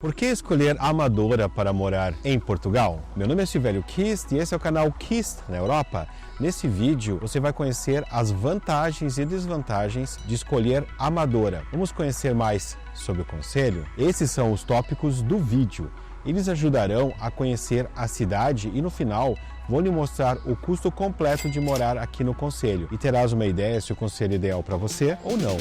Por que escolher Amadora para morar em Portugal? Meu nome é Silvério Kist e esse é o canal Kist na Europa. Nesse vídeo você vai conhecer as vantagens e desvantagens de escolher Amadora. Vamos conhecer mais sobre o concelho? Esses são os tópicos do vídeo. Eles ajudarão a conhecer a cidade e no final vou lhe mostrar o custo completo de morar aqui no concelho e terás uma ideia se o concelho é ideal para você ou não.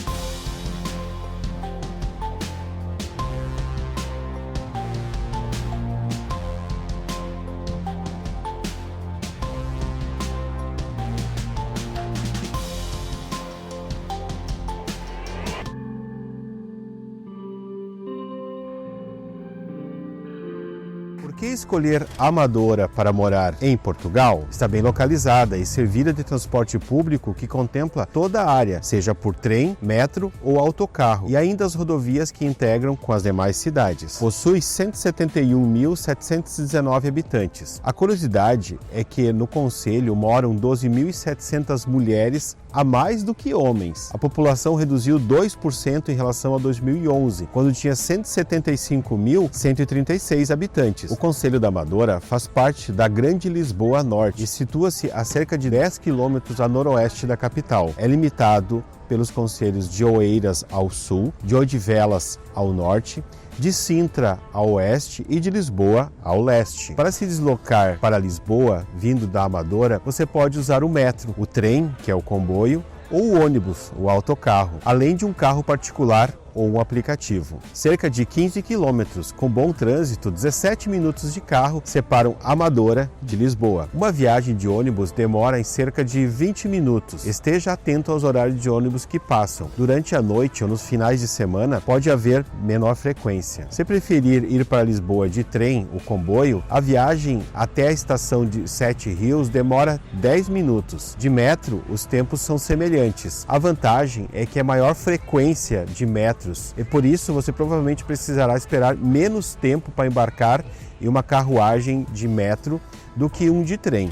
Por que escolher Amadora para morar em Portugal? Está bem localizada e servida de transporte público que contempla toda a área, seja por trem, metro ou autocarro, e ainda as rodovias que integram com as demais cidades. Possui 171.719 habitantes. A curiosidade é que no concelho moram 12.700 mulheres a mais do que homens. A população reduziu 2% em relação a 2011, quando tinha 175.136 habitantes. O Concelho da Amadora faz parte da Grande Lisboa Norte e situa-se a cerca de 10 quilômetros a noroeste da capital. É limitado pelos concelhos de Oeiras ao sul, de Odivelas ao norte, de Sintra ao oeste e de Lisboa ao leste. Para se deslocar para Lisboa, vindo da Amadora, você pode usar o metro, o trem, que é o comboio, ou o ônibus, o autocarro, além de um carro particular ou um aplicativo. Cerca de 15 quilômetros, com bom trânsito, 17 minutos de carro separam Amadora de Lisboa. Uma viagem de ônibus demora em cerca de 20 minutos. Esteja atento aos horários de ônibus que passam. Durante a noite ou nos finais de semana, pode haver menor frequência. Se preferir ir para Lisboa de trem, o comboio, a viagem até a estação de Sete Rios demora 10 minutos. De metro, os tempos são semelhantes. A vantagem é que é maior frequência de metro e por isso você provavelmente precisará esperar menos tempo para embarcar em uma carruagem de metro do que um de trem.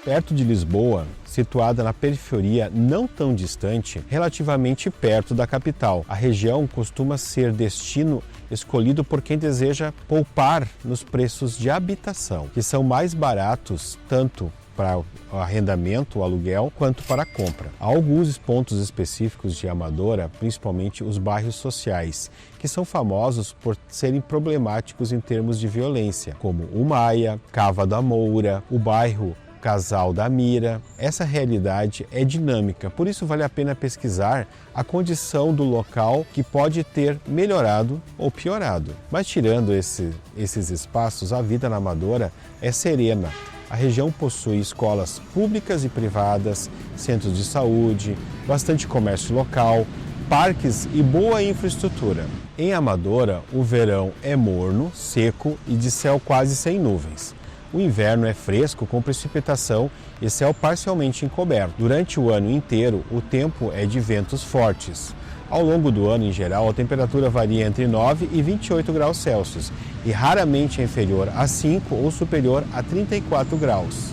Perto de Lisboa, situada na periferia não tão distante, relativamente perto da capital, a região costuma ser destino escolhido por quem deseja poupar nos preços de habitação, que são mais baratos tanto para o arrendamento, o aluguel, quanto para a compra. Há alguns pontos específicos de Amadora, principalmente os bairros sociais, que são famosos por serem problemáticos em termos de violência, como o Maia, Cava da Moura, o bairro Casal da Mira. Essa realidade é dinâmica, por isso vale a pena pesquisar a condição do local que pode ter melhorado ou piorado. Mas tirando esses espaços, a vida na Amadora é serena. A região possui escolas públicas e privadas, centros de saúde, bastante comércio local, parques e boa infraestrutura. Em Amadora, o verão é morno, seco e de céu quase sem nuvens. O inverno é fresco, com precipitação e céu parcialmente encoberto. Durante o ano inteiro, o tempo é de ventos fortes. Ao longo do ano, em geral, a temperatura varia entre 9 e 28 graus Celsius e raramente é inferior a 5 ou superior a 34 graus.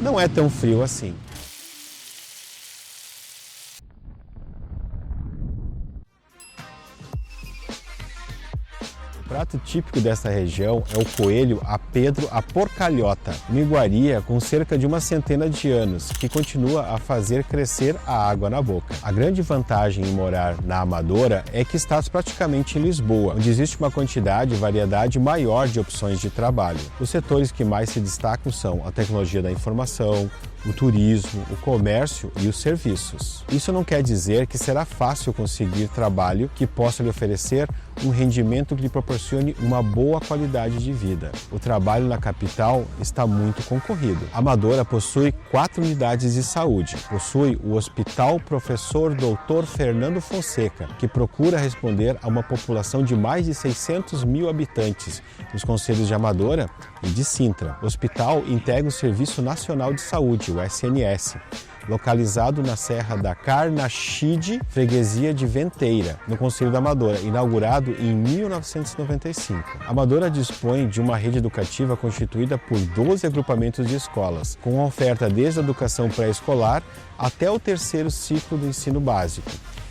Não é tão frio assim. O prato típico dessa região é o coelho a Pedro a Porcalhota, uma iguaria com cerca de uma centena de anos, que continua a fazer crescer a água na boca. A grande vantagem em morar na Amadora é que estás praticamente em Lisboa, onde existe uma quantidade e variedade maior de opções de trabalho. Os setores que mais se destacam são a tecnologia da informação, o turismo, o comércio e os serviços. Isso não quer dizer que será fácil conseguir trabalho que possa lhe oferecer um rendimento que lhe proporcione uma boa qualidade de vida. O trabalho na capital está muito concorrido. Amadora possui 4 unidades de saúde. Possui o Hospital Professor Dr. Fernando Fonseca, que procura responder a uma população de mais de 600 mil habitantes nos concelhos de Amadora e de Sintra. O hospital integra o Serviço Nacional de Saúde, o SNS, localizado na Serra da Carnaxide, freguesia de Venteira, no concelho da Amadora, inaugurado em 1995. A Amadora dispõe de uma rede educativa constituída por 12 agrupamentos de escolas, com oferta desde a educação pré-escolar até o terceiro ciclo do ensino básico.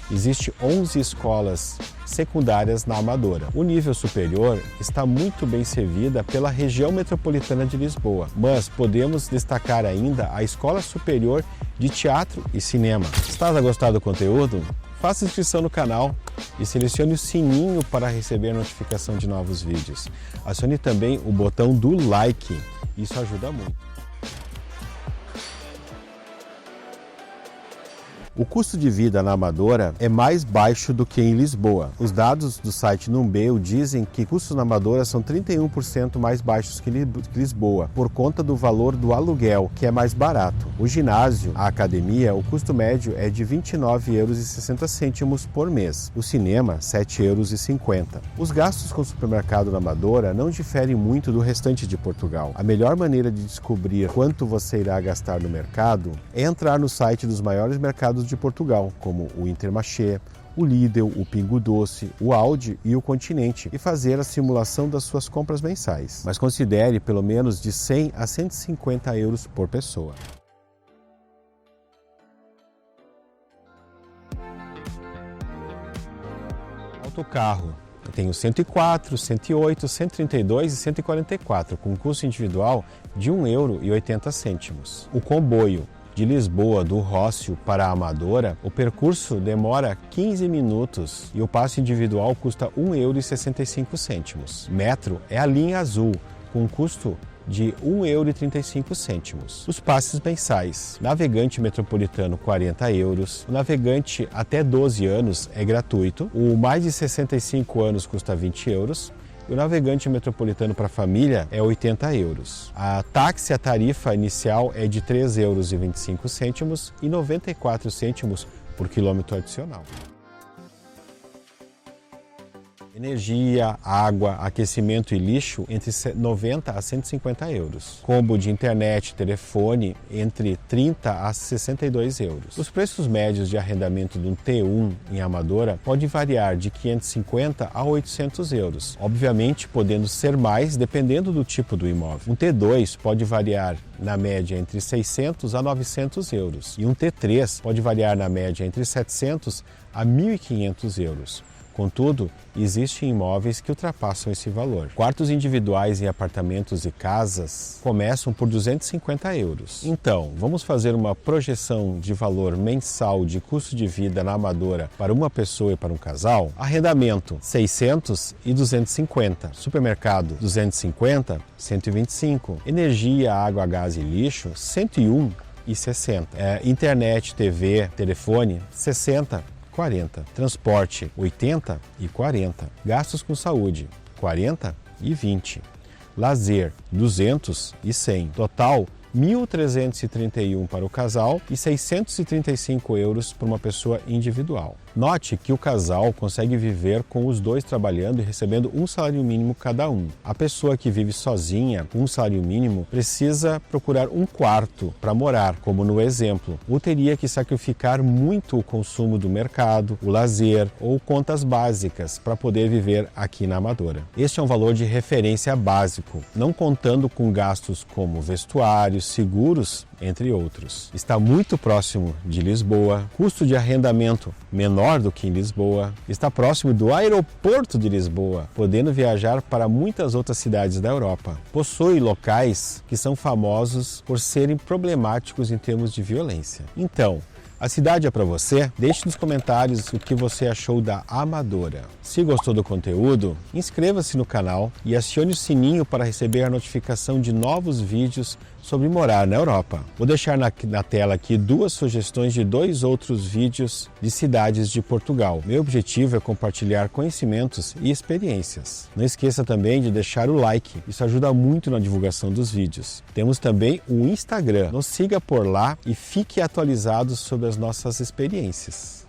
Existem 11 escolas secundárias na Amadora. O nível superior está muito bem servida pela região metropolitana de Lisboa, mas podemos destacar ainda a Escola Superior de Teatro e Cinema. Está a gostar do conteúdo? Faça inscrição no canal e selecione o sininho para receber notificação de novos vídeos. Acione também o botão do like, isso ajuda muito. O custo de vida na Amadora é mais baixo do que em Lisboa. Os dados do site Numbeo dizem que custos na Amadora são 31% mais baixos que Lisboa, por conta do valor do aluguel, que é mais barato. O ginásio, a academia, o custo médio é de R$ 29,60 por mês. O cinema, R$ 7,50. Os gastos com o supermercado na Amadora não diferem muito do restante de Portugal. A melhor maneira de descobrir quanto você irá gastar no mercado é entrar no site dos maiores mercados de Portugal, como o Intermarché, o Lidl, o Pingo Doce, o Aldi e o Continente, e fazer a simulação das suas compras mensais. Mas considere pelo menos de 100 a 150 euros por pessoa. Autocarro. Eu tenho 104, 108, 132 e 144, com custo individual de € 1,80. O comboio de Lisboa, do Rócio para a Amadora, o percurso demora 15 minutos e o passe individual custa € 1,65. Metro é a linha azul, com custo de € 1,35. Os passes mensais. Navegante metropolitano, € 40. O navegante até 12 anos é gratuito. O mais de 65 anos custa € 20. E o navegante metropolitano para família é € 80. A táxi, a tarifa inicial é de R$ 3,25 e 94 cêntimos por quilômetro adicional. Energia, água, aquecimento e lixo entre 90 a 150 euros. Combo de internet, telefone entre 30 a 62 euros. Os preços médios de arrendamento de um T1 em Amadora podem variar de 550 a 800 euros, obviamente podendo ser mais dependendo do tipo do imóvel. Um T2 pode variar na média entre 600 a 900 euros e um T3 pode variar na média entre 700 a 1.500 euros. Contudo, existem imóveis que ultrapassam esse valor. Quartos individuais em apartamentos e casas começam por 250 euros. Então, vamos fazer uma projeção de valor mensal de custo de vida na Amadora para uma pessoa e para um casal? Arrendamento, 600 e 250. Supermercado, 250, 125. Energia, água, gás e lixo, 101 e 60. Internet, TV, telefone, 60. 40. Transporte, 80 e 40. Gastos com saúde, 40 e 20. Lazer, 200 e 100. Total, 1.331 para o casal e 635 euros para uma pessoa individual. Note que o casal consegue viver com os dois trabalhando e recebendo um salário mínimo cada um. A pessoa que vive sozinha, com um salário mínimo, precisa procurar um quarto para morar, como no exemplo, ou teria que sacrificar muito o consumo do mercado, o lazer ou contas básicas para poder viver aqui na Amadora. Este é um valor de referência básico, não contando com gastos como vestuários, seguros, entre outros. Está muito próximo de Lisboa, custo de arrendamento menor do que em Lisboa, está próximo do aeroporto de Lisboa, podendo viajar para muitas outras cidades da Europa. Possui locais que são famosos por serem problemáticos em termos de violência. Então, a cidade é para você? Deixe nos comentários o que você achou da Amadora. Se gostou do conteúdo, inscreva-se no canal e acione o sininho para receber a notificação de novos vídeos sobre morar na Europa. Vou deixar na tela aqui 2 sugestões de 2 outros vídeos de cidades de Portugal. Meu objetivo é compartilhar conhecimentos e experiências. Não esqueça também de deixar o like, isso ajuda muito na divulgação dos vídeos. Temos também o Instagram, nos siga por lá e fique atualizado sobre as nossas experiências.